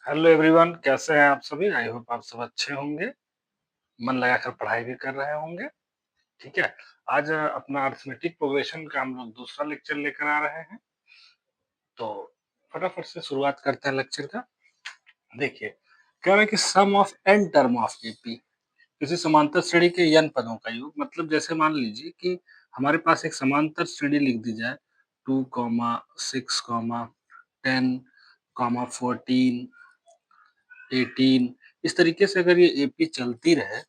Hello everyone, कैसे हैं आप सभी? आई होप आप सब अच्छे होंगे, मन लगाकर पढ़ाई भी कर रहे होंगे। ठीक है, आज अपना अरिथमेटिक प्रोग्रेशन का हम लोग दूसरा लेक्चर लेकर आ रहे हैं। तो फटाफट से शुरुआत करते हैं लेक्चर का। देखिए, कह रहा है कि sum of n term of AP, किसी समांतर श्रेणी के n पदों का योग। मतलब जैसे मान लीजिए कि हमारे पास एक समांतर श्रेणी लिख दी जाए, 2, 6, 10, 14, 18, इस तरीके से अगर ये एपी चलती रहे,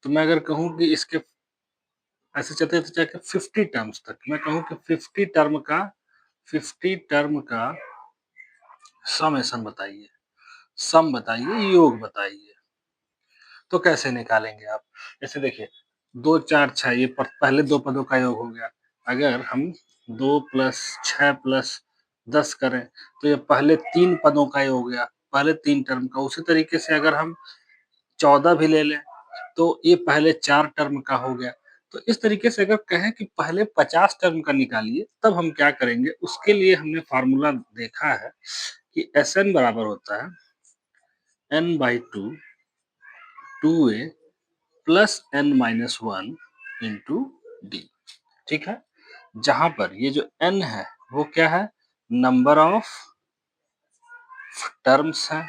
तो मैं अगर कहूँ कि इसके ऐसे चलते तो जाके 50 टर्म्स तक, मैं कहूँ कि 50 टर्म का समेशन बताइए, सम बताइए, योग बताइए। तो कैसे निकालेंगे आप? जैसे देखिए, 2, 4, 6, ये पहले दो पदों का योग हो गया। अगर हम 2 + 6 + 10 करें, तो ये पहले तीन पदों का योग हो गया, पहले तीन टर्म का। उसी तरीके से अगर हम 14 भी ले लें, तो ये पहले 4 टर्म का हो गया। तो इस तरीके से अगर कहें कि पहले 50 टर्म का निकालिए, तब हम क्या करेंगे? उसके लिए हमने फार्मूला देखा है कि Sn बराबर होता है n/2 2a + n-1 into D. ठीक है, जहां पर ये जो n है वो क्या है? नंबर ऑफ टर्म्स है,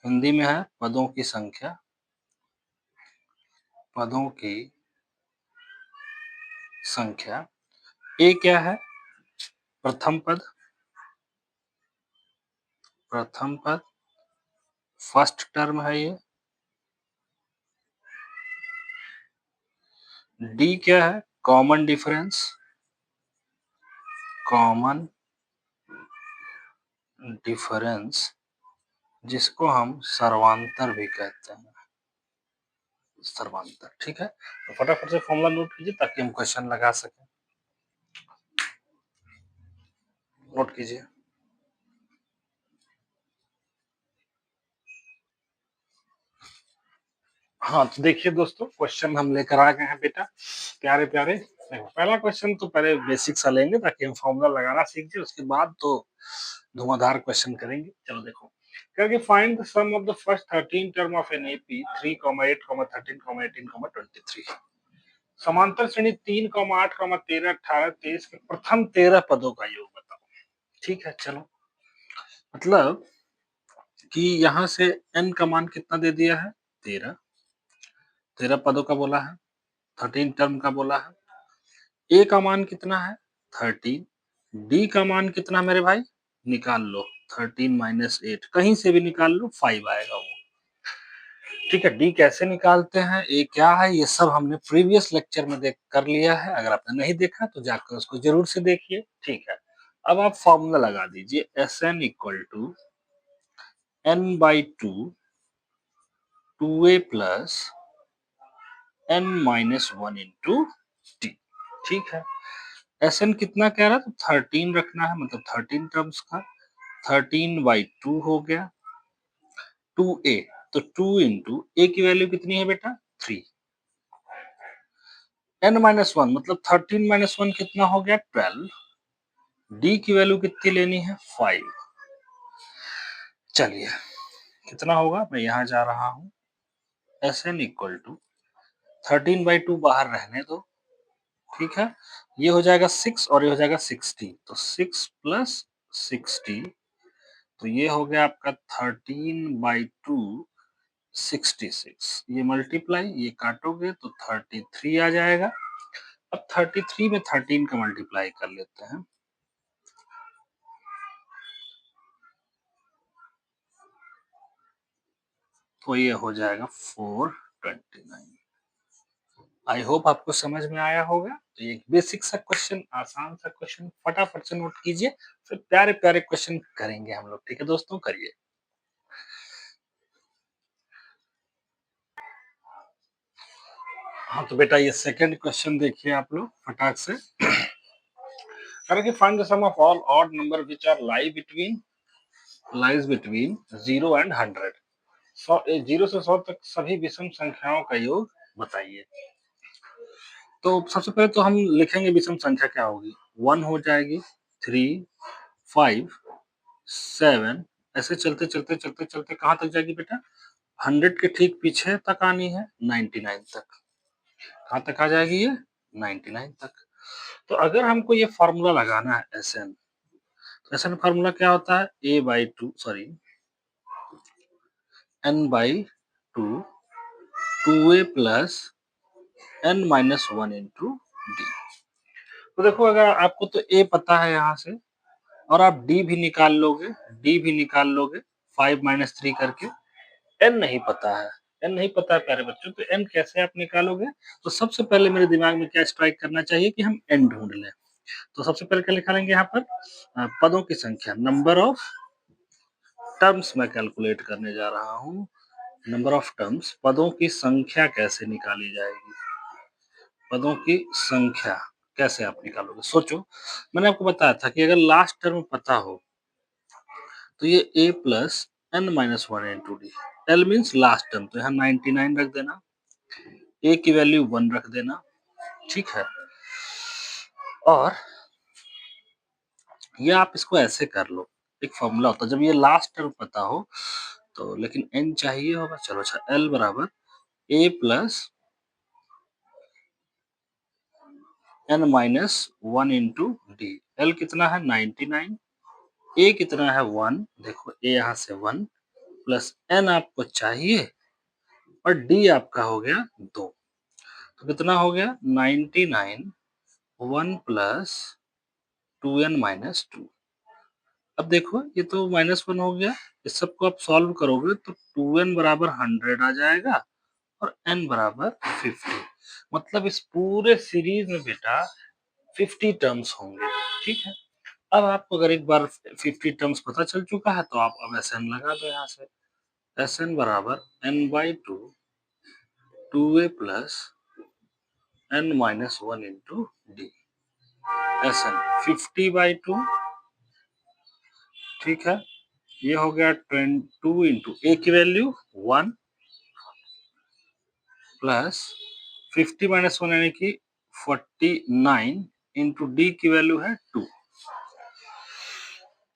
हिंदी में है पदों की संख्या, पदों की संख्या। ए क्या है? प्रथम पद, प्रथम पद, फर्स्ट टर्म है ये। डी क्या है? कॉमन डिफरेंस, कॉमन डिफरेंस, जिसको हम सर्वांतर भी कहते हैं, सर्वांतर। ठीक है, तो फटाफट से फॉर्मूला नोट कीजिए ताकि हम क्वेश्चन लगा सकें। नोट कीजिए। हाँ, तो देखिए दोस्तों, क्वेश्चन हम लेकर आ गए हैं बेटा, प्यारे प्यारे। देखो, पहला क्वेश्चन तो पहले बेसिक सा लेंगे ताकि हम फॉर्मूला लगाना सीख जाए, उसके बाद तो धुआंधार क्वेश्चन करेंगे। चलो देखो, करके find the sum of the first 13 term of an AP 3, 8, 13, 18, 23। समांतर श्रेणी 3, 8, 13, 18, 23 के प्रथम 13 पदों का योग बताओ। ठीक है, चलो, मतलब कि यहाँ से n का मान कितना दे दिया है? 13, 13 पदों का बोला है, 13 टर्म का बोला है। ए का मान कितना है? 13। डी का मान कितना मेरे भाई? निकाल लो, 13 - 8, कहीं से भी निकाल लो, 5 आएगा वो। ठीक है, डी कैसे निकालते हैं, ए क्या है, ये सब हमने प्रीवियस लेक्चर में देख कर लिया है। अगर आपने नहीं देखा तो जाकर उसको जरूर से देखिए। ठीक है, अब आप फॉर्मूला लगा दीजिए, Sn = n/2 2a + n-1 into T. ठीक है, Sn कितना कह रहा है? तो 13 रखना है, मतलब 13 टर्म्स का। 13/2 हो गया, 2a, तो 2 इंटू ए की वैल्यू कितनी है बेटा? 3। n-1 मतलब 13 - 1 कितना हो गया? 12। डी की वैल्यू कितनी लेनी है? 5। चलिए, कितना होगा? मैं यहाँ जा रहा हूँ। Sn = 13/2 बाहर रहने दो। ठीक है, ये हो जाएगा 6 और ये हो जाएगा 60, तो 6 + 60, तो ये हो गया आपका 13/2 66। ये मल्टीप्लाई, ये काटोगे तो 33 आ जाएगा। अब 33 में 13 का मल्टीप्लाई कर लेते हैं, तो ये हो जाएगा 429। आई होप आपको समझ में आया होगा। तो ये बेसिक सा क्वेश्चन, आसान सा क्वेश्चन, फटाफट से नोट कीजिए, फिर प्यारे प्यारे क्वेश्चन करेंगे हम लोग। ठीक है दोस्तों, करिए। हाँ, तो बेटा ये सेकंड क्वेश्चन देखिए आप लोग फटाक से। Find the sum of all odd number which are lies between 0 and 100। 0 से 100 तक सभी विषम संख्याओं का योग बताइए। तो सबसे पहले तो हम लिखेंगे विषम संख्या क्या होगी। 1 हो जाएगी, 3, 5, 7, ऐसे चलते चलते चलते चलते कहाँ तक जाएगी बेटा? 100 के ठीक पीछे तक आनी है, 99 तक। कहाँ तक आ जाएगी ये? 99 तक। तो अगर हमको ये फॉर्मूला लगाना है एसएन, तो एसएन फॉर्मूला क्या होता है? N by two, two a plus n minus one into D. तो देखो, अगर आपको तो ए पता है यहाँ से, और आप डी भी निकाल लोगे, फाइव माइनस थ्री करके। एन नहीं पता है, प्यारे बच्चों, तो एन कैसे आप निकालोगे? तो सबसे पहले मेरे दिमाग में क्या स्ट्राइक करना चाहिए कि हम एन ढूंढ लें। तो सबसे पहले क्या निकालेंगे यहाँ पर? पदों की संख्या, नंबर ऑफ टर्म्स मैं कैलकुलेट करने जा रहा हूँ। नंबर ऑफ टर्म्स, पदों की संख्या कैसे निकाली जाएगी? पदों की संख्या कैसे आप निकालोगे? सोचो, मैंने आपको बताया था कि अगर लास्ट टर्म पता हो तो ये a plus n minus one into d. L means last term, तो यहाँ 99 रख देना, a की वैल्यू 1 रख देना, ठीक है। और ये आप इसको ऐसे कर लो, एक फॉर्मूला होता है जब ये लास्ट टर्म पता हो तो, लेकिन n चाहिए होगा। चलो अच्छा, l बराबर a plus n minus one into d. L कितना है? 99, ए कितना है? 1, देखो ए यहाँ से 1 प्लस एन आपको चाहिए, और डी आपका हो गया 2। तो कितना हो गया? 99, 1 प्लस 2n माइनस 2। अब देखो, ये तो माइनस 1 हो गया, इस सबको आप सॉल्व करोगे तो 2n बराबर 100 आ जाएगा और n बराबर 50। मतलब इस पूरे सीरीज में बेटा 50 टर्म्स होंगे, ठीक है। अब आपको अगर एक बार 50 टर्म्स पता चल चुका है तो आप अब एस एन लगा दो यहाँ से। एस एन बराबर n by two, two a plus n minus one into d. S n 50/2, ठीक है। ये हो गया 22 इंटू ए की वैल्यू 1 प्लस 50 माइनस वन यानी कि 49 इंटू डी की वैल्यू है 2,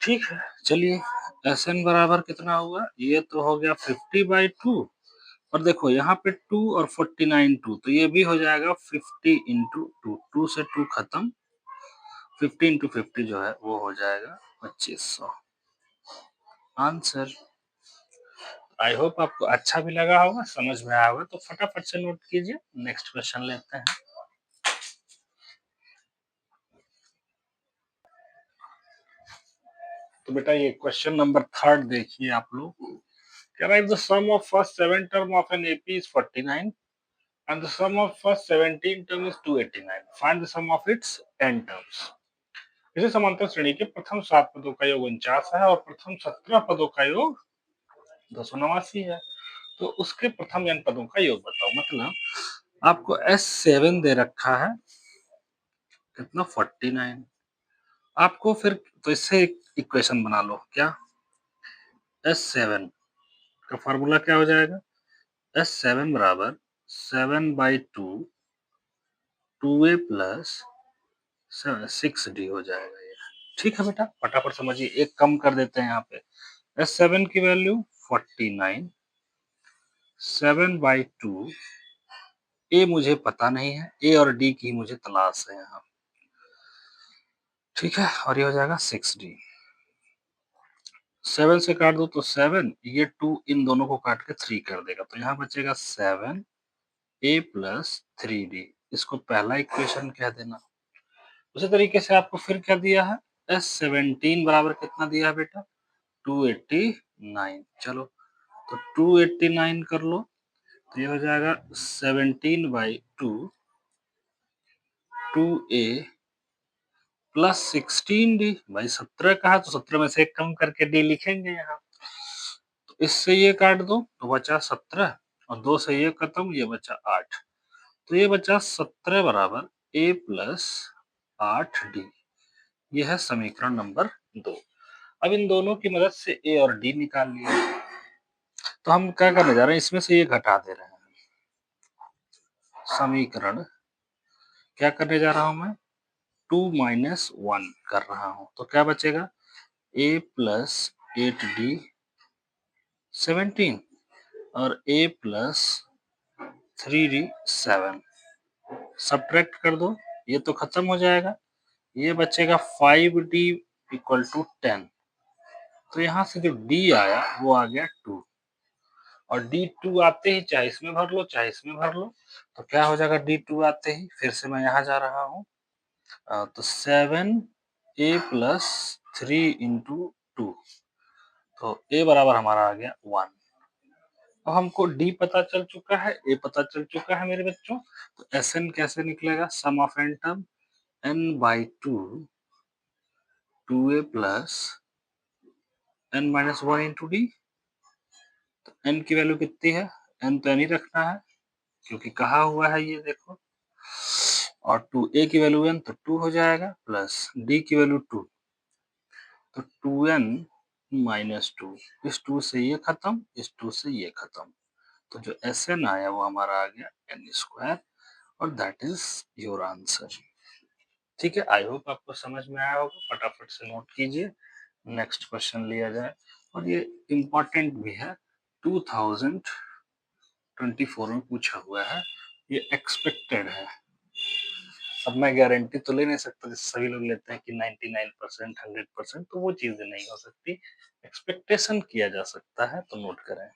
ठीक है। चलिए, एस एन बराबर कितना हुआ? ये तो हो गया 50/2, और देखो यहाँ पे 2 और 49 2, तो ये भी हो जाएगा 50 इंटू टू, 2 से 2 खत्म, 50 इंटू 50 जो है वो हो जाएगा 2500। आंसर। आई होप आपको अच्छा भी लगा होगा, समझ में आया होगा। तो फटाफट से नोट कीजिए, नेक्स्ट क्वेश्चन लेते हैं। तो बेटा ये क्वेश्चन नंबर 3 देखिए आप लोग। कह रहा है the sum of first 7 term of an AP is 49 and the sum of first 17 term is 289. Find the sum of its n terms. इसे समांतर श्रेणी के प्रथम 7 पदों का योग 49 है और प्रथम 17 पदों का योग 289 है। तो उसके प्रथम n पदों का योग बताओ। मतलब आपको S7 दे रखा है, कितना? 49। आपको फिर तो इससे एक इक्वेशन बना लो। क्या? S7 का फॉर्मूला क्या हो जाएगा? S7 बराबर 7/2 2a प्लस 6d हो जाएगा ये, ठीक है बेटा। फटाफट समझिए, एक कम कर देते हैं यहाँ पे। S7 की वैल्यू 49, 7/2, ए मुझे पता नहीं है, ए और डी की मुझे तलाश है यहाँ, ठीक है। और ये हो जाएगा 6d। 7 से काट दो तो 7, ये 2 इन दोनों को काट के 3 कर देगा, तो यहाँ बचेगा 7a प्लस 3d। इसको पहला इक्वेशन कह देना। उसी तरीके से आपको फिर क्या दिया है? S17 बराबर कितना दिया है बेटा? 289। चलो, तो 289 कर लो, तो ये हो जाएगा 17/2 2a प्लस 16d। भाई 17 कहा तो 17 में से एक कम करके d लिखेंगे यहाँ। तो इससे ये काट दो तो बचा 17, और 2 से ये खत्म, ये बचा 8। तो ये बचा 17 बराबर a प्लस 8d। ये है समीकरण नंबर 2। अब इन दोनों की मदद से a और d निकाल लिया। तो हम क्या करने जा रहे हैं? इसमें से ये घटा दे रहे हैं। समीकरण क्या करने जा रहा हूं मैं? 2 - 1 कर रहा हूं, तो क्या बचेगा? a प्लस 8D 17 और A प्लस 3D 7 सब्ट्रैक्ट कर दो, ये तो खत्म हो जाएगा। ये बचेगा 5D इक्वल टू 10। तो यहाँ से जो D आया वो आ गया 2 और D2 आते ही चाहे इसमें भर लो चाहे इसमें भर लो, तो क्या हो जाएगा D2 आते ही। फिर से मैं यहाँ जा रहा हूँ, तो 7A प्लस 3 इंटू 2, तो A बराबर हमारा आ गया 1। अब हमको D पता चल चुका है, A पता चल चुका है मेरे बच्चों, तो Sn कैसे निकलेगा? Sum of n term n by 2 2A plus n minus 1 into D. तो n की वैल्यू कितनी है? n तो n ही रखना है क्योंकि कहा हुआ है ये देखो, और 2A की वैल्यू n तो 2 हो जाएगा, प्लस D की वैल्यू 2 तो 2n माइनस 2, इस 2 से ये खत्म, इस 2 से ये खत्म, तो जो Sn आया वो हमारा आ गया n स्क्वायर, और दैट इज योर आंसर। ठीक है, आई होप आपको समझ में आया होगा। फटाफट से नोट कीजिए, नेक्स्ट क्वेश्चन लिया जाए। और ये इम्पोर्टेंट भी है, 2024 में पूछा हुआ है, ये एक्सपेक्टेड है। अब मैं गारंटी तो ले नहीं सकता, जैसे सभी लोग लेते हैं कि 99%, 100%, तो वो चीजें नहीं हो सकती। एक्सपेक्टेशन किया जा सकता है, तो नोट करें।